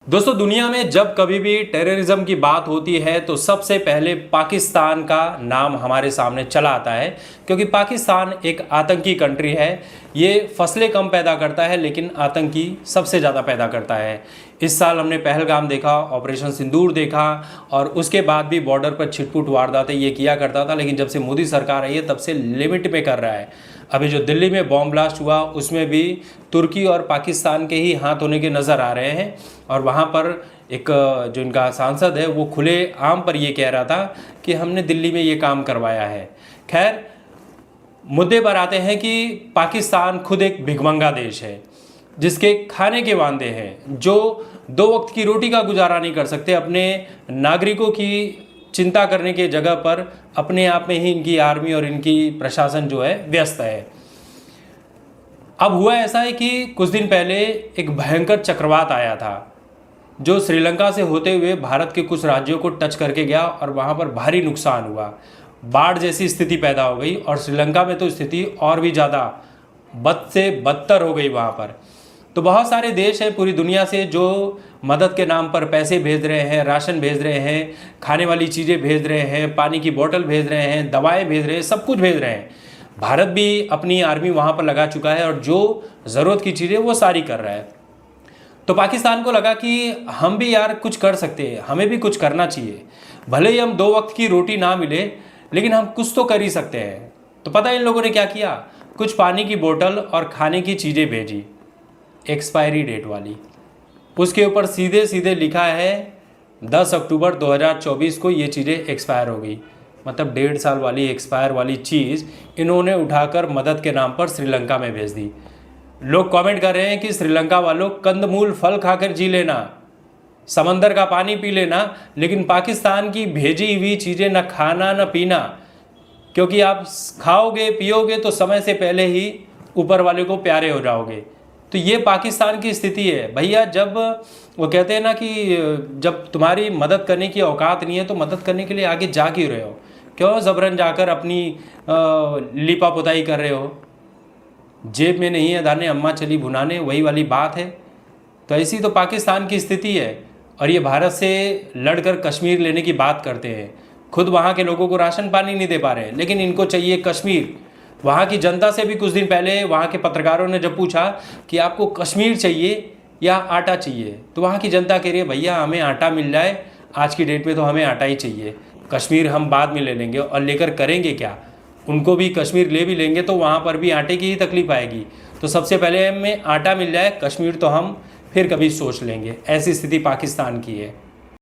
दोस्तों, दुनिया में जब कभी भी टेररिज्म की बात होती है तो सबसे पहले पाकिस्तान का नाम हमारे सामने चला आता है, क्योंकि पाकिस्तान एक आतंकी कंट्री है। ये फसलें कम पैदा करता है लेकिन आतंकी सबसे ज़्यादा पैदा करता है। इस साल हमने पहलगाम देखा, ऑपरेशन सिंदूर देखा, और उसके बाद भी बॉर्डर पर छिटपुट वारदातें ये किया करता था, लेकिन जब से मोदी सरकार आई है तब से लिमिट में कर रहा है। अभी जो दिल्ली में बॉम्ब ब्लास्ट हुआ उसमें भी तुर्की और पाकिस्तान के ही हाथ होने के नज़र आ रहे हैं। और वहाँ पर एक जो इनका सांसद है वो खुले आम पर ये कह रहा था कि हमने दिल्ली में ये काम करवाया है। खैर, मुद्दे पर आते हैं कि पाकिस्तान खुद एक भिखमंगा देश है जिसके खाने के वांदे हैं, जो 2 वक्त की रोटी का गुजारा नहीं कर सकते। अपने नागरिकों की चिंता करने के जगह पर अपने आप में ही इनकी आर्मी और इनकी प्रशासन जो है व्यस्त है। अब हुआ ऐसा है कि कुछ दिन पहले एक भयंकर चक्रवात आया था जो श्रीलंका से होते हुए भारत के कुछ राज्यों को टच करके गया और वहाँ पर भारी नुकसान हुआ। बाढ़ जैसी स्थिति पैदा हो गई और श्रीलंका में तो स्थिति और भी ज़्यादा बद से बदतर हो गई वहाँ पर। तो बहुत सारे देश हैं पूरी दुनिया से जो मदद के नाम पर पैसे भेज रहे हैं, राशन भेज रहे हैं, खाने वाली चीज़ें भेज रहे हैं, पानी की बोतल भेज रहे हैं, दवाएं भेज रहे हैं, सब कुछ भेज रहे हैं। भारत भी अपनी आर्मी वहाँ पर लगा चुका है और जो ज़रूरत की चीज़ें वो सारी कर रहा है। तो पाकिस्तान को लगा कि हम भी यार कुछ कर सकते हैं, हमें भी कुछ करना चाहिए। भले ही हम 2 वक्त की रोटी ना मिले लेकिन हम कुछ तो कर ही सकते हैं। तो पता है इन लोगों ने क्या किया? कुछ पानी की बोतल और खाने की चीज़ें भेजी, एक्सपायरी डेट वाली। उसके ऊपर सीधे सीधे लिखा है 10 अक्टूबर 2024 को ये चीज़ें एक्सपायर हो गई। मतलब 1.5 साल वाली एक्सपायर वाली चीज़ इन्होंने उठाकर मदद के नाम पर श्रीलंका में भेज दी। लोग कमेंट कर रहे हैं कि श्रीलंका वालों, कंदमूल फल खाकर जी लेना, समंदर का पानी पी लेना, लेकिन पाकिस्तान की भेजी हुई चीज़ें न खाना न पीना, क्योंकि आप खाओगे पियोगे तो समय से पहले ही ऊपर वाले को प्यारे हो जाओगे। तो ये पाकिस्तान की स्थिति है भैया। जब वो कहते हैं ना कि जब तुम्हारी मदद करने की औकात नहीं है तो मदद करने के लिए आगे जा क्यों रहे हो? क्यों ज़बरन जाकर अपनी लिपा पुताई कर रहे हो? जेब में नहीं है दाने अम्मा चली भुनाने, वही वाली बात है। तो ऐसी तो पाकिस्तान की स्थिति है। और ये भारत से लड़कर कश्मीर लेने की बात करते हैं। खुद वहाँ के लोगों को राशन पानी नहीं दे पा रहे हैं, लेकिन इनको चाहिए कश्मीर। वहाँ की जनता से भी कुछ दिन पहले वहाँ के पत्रकारों ने जब पूछा कि आपको कश्मीर चाहिए या आटा चाहिए, तो वहाँ की जनता कह रही है भैया हमें आटा मिल जाए, आज की डेट में तो हमें आटा ही चाहिए, कश्मीर हम बाद में ले लेंगे। और लेकर करेंगे क्या? उनको भी कश्मीर ले भी लेंगे तो वहाँ पर भी आटे की ही तकलीफ आएगी। तो सबसे पहले हमें आटा मिल जाए, कश्मीर तो हम फिर कभी सोच लेंगे। ऐसी स्थिति पाकिस्तान की है।